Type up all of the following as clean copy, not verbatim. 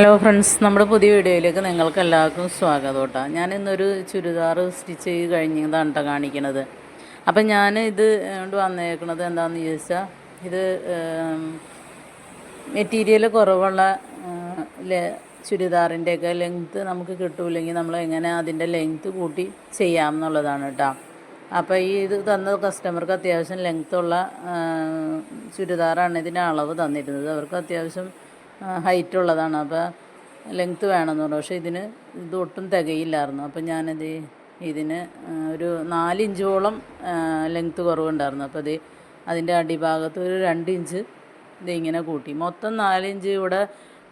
Hello friends, നമ്മുടെ പുതിയ വീഡിയോയിലേക്ക് നിങ്ങൾക്ക് എല്ലാവർക്കും സ്വാഗതം കേട്ടോ. ഞാൻ ഇന്നൊരു ചുരിദാർ സ്റ്റിച്ച് ചെയ്ത് കഴിഞ്ഞതാണ് കേട്ടോ കാണിക്കണത്. അപ്പം ഞാൻ ഇത് കൊണ്ട് വന്നേക്കണത് എന്താണെന്ന് ചോദിച്ചാൽ, ഇത് മെറ്റീരിയൽ കുറവുള്ള ചുരിദാറിൻ്റെയൊക്കെ ലെങ്ത്ത് നമുക്ക് കിട്ടൂല്ലെങ്കിൽ നമ്മൾ എങ്ങനെ അതിൻ്റെ ലെങ്ത്ത് കൂട്ടി ചെയ്യാം എന്നുള്ളതാണ് കേട്ടോ. അപ്പോൾ ഇത് തന്ന കസ്റ്റമർക്ക് അത്യാവശ്യം ലെങ്ത്തുള്ള ചുരിദാറാണ് ഇതിൻ്റെ അളവ് തന്നിരുന്നത്. അവർക്ക് അത്യാവശ്യം ഹൈറ്റ് ഉള്ളതാണ്. അപ്പോൾ ലെങ്ത്ത് വേണമെന്ന് പറഞ്ഞു. പക്ഷേ ഇത് ഒട്ടും തികയില്ലായിരുന്നു. അപ്പം ഇതിന് ഒരു 4 ഇഞ്ചോളം ലെങ്ത്ത് കുറവുണ്ടായിരുന്നു. അപ്പോൾ അതിൻ്റെ അടിഭാഗത്ത് ഒരു 2 ഇഞ്ച് ഇതിങ്ങനെ കൂട്ടി. മൊത്തം 4 ഇഞ്ച് ഇവിടെ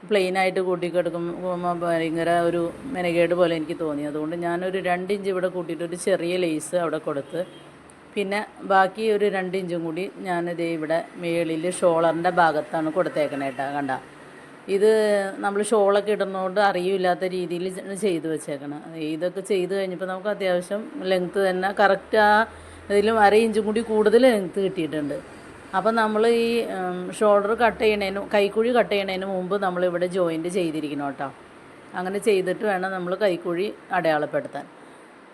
പ്ലെയിനായിട്ട് കൂട്ടിക്കെടുക്കുമ്പോൾ ഭയങ്കര ഒരു മെനകേട് പോലെ എനിക്ക് തോന്നി. അതുകൊണ്ട് ഞാനൊരു 2 ഇഞ്ച് ഇവിടെ കൂട്ടിയിട്ട് ഒരു ചെറിയ ലേസ് അവിടെ കൊടുത്ത്, പിന്നെ ബാക്കി ഒരു 2 ഇഞ്ചും കൂടി ഇവിടെ മേളിൽ ഷോളറിൻ്റെ ഭാഗത്താണ് കൊടുത്തേക്കണേ കേട്ടോ. കണ്ട, ഇത് നമ്മൾ ഷോളൊക്കെ ഇടുന്നതുകൊണ്ട് അറിയില്ലാത്ത രീതിയിൽ ചെയ്ത് വെച്ചേക്കണം. ഇതൊക്കെ ചെയ്ത് കഴിഞ്ഞപ്പോൾ നമുക്ക് അത്യാവശ്യം ലെങ്ത്ത് തന്നെ കറക്റ്റ് ഇതിലും 1/2 ഇഞ്ചും കൂടി കൂടുതൽ ലെങ്ത്ത് കിട്ടിയിട്ടുണ്ട്. അപ്പം നമ്മൾ ഈ ഷോൾഡർ കട്ട് ചെയ്യണതിന്, കൈക്കുഴി കട്ട് ചെയ്യണതിന് മുമ്പ് നമ്മളിവിടെ ജോയിൻറ്റ് ചെയ്തിരിക്കണം കേട്ടോ. അങ്ങനെ ചെയ്തിട്ട് വേണം നമ്മൾ കൈക്കുഴി അടയാളപ്പെടുത്താൻ.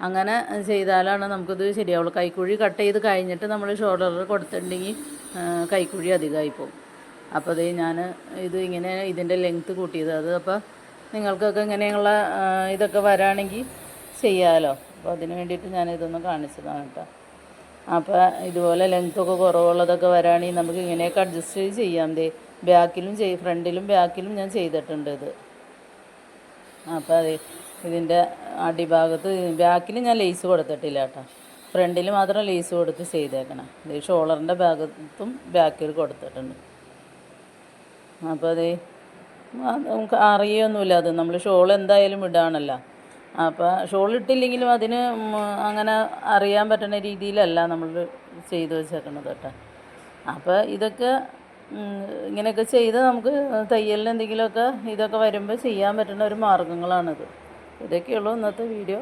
അങ്ങനെ ചെയ്താലാണ് നമുക്കിത് ശരിയാവുള്ളൂ. കൈക്കുഴി കട്ട് ചെയ്ത് കഴിഞ്ഞിട്ട് നമ്മൾ ഷോൾഡർ കൊടുത്തിട്ടുണ്ടെങ്കിൽ കൈക്കുഴി അധികമായി പോകും. അപ്പോൾ ഞാൻ ഇങ്ങനെ ഇതിൻ്റെ ലെങ്ത്ത് കൂട്ടിയത്. അപ്പോൾ നിങ്ങൾക്കൊക്കെ ഇങ്ങനെയുള്ള ഇതൊക്കെ വരാണെങ്കിൽ ചെയ്യാമല്ലോ. അപ്പോൾ അതിന് വേണ്ടിയിട്ട് ഞാനിതൊന്ന് കാണിച്ചതാണ് കേട്ടോ. അപ്പോൾ ഇതുപോലെ ലെങ്ത്തൊക്കെ കുറവുള്ളതൊക്കെ വരാണെങ്കിൽ നമുക്ക് ഇങ്ങനെയൊക്കെ അഡ്ജസ്റ്റ് ചെയ്യാം. ബാക്കിലും ഫ്രണ്ടിലും ബാക്കിലും ഞാൻ ചെയ്തിട്ടുണ്ട് ഇത്. അപ്പോൾ ഇതിൻ്റെ അടിഭാഗത്ത് ബാക്കിൽ ഞാൻ ലേസ് കൊടുത്തിട്ടില്ല കേട്ടോ. ഫ്രണ്ടിൽ മാത്രം ലേസ് കൊടുത്ത് ചെയ്തേക്കണം. ഷോളറിൻ്റെ ഭാഗത്തും ബാക്കിൽ കൊടുത്തിട്ടുണ്ട്. അപ്പോൾ നമുക്ക് അറിയൊന്നുമില്ല. അത് നമ്മൾ ഷോൾ എന്തായാലും ഇടാണല്ലോ. അപ്പോൾ ഷോൾ ഇട്ടില്ലെങ്കിലും അതിന് അങ്ങനെ അറിയാൻ പറ്റുന്ന രീതിയിലല്ല നമ്മൾ ചെയ്ത് വെച്ചേക്കണത് കേട്ടോ. അപ്പോൾ ഇതൊക്കെ ഇങ്ങനെയൊക്കെ ചെയ്ത് നമുക്ക് തയ്യലിന് എന്തെങ്കിലുമൊക്കെ ഇതൊക്കെ വരുമ്പോൾ ചെയ്യാൻ പറ്റുന്ന ഒരു മാർഗ്ഗങ്ങളാണിത്. ഇതൊക്കെയുള്ളൂ ഇന്നത്തെ വീഡിയോ.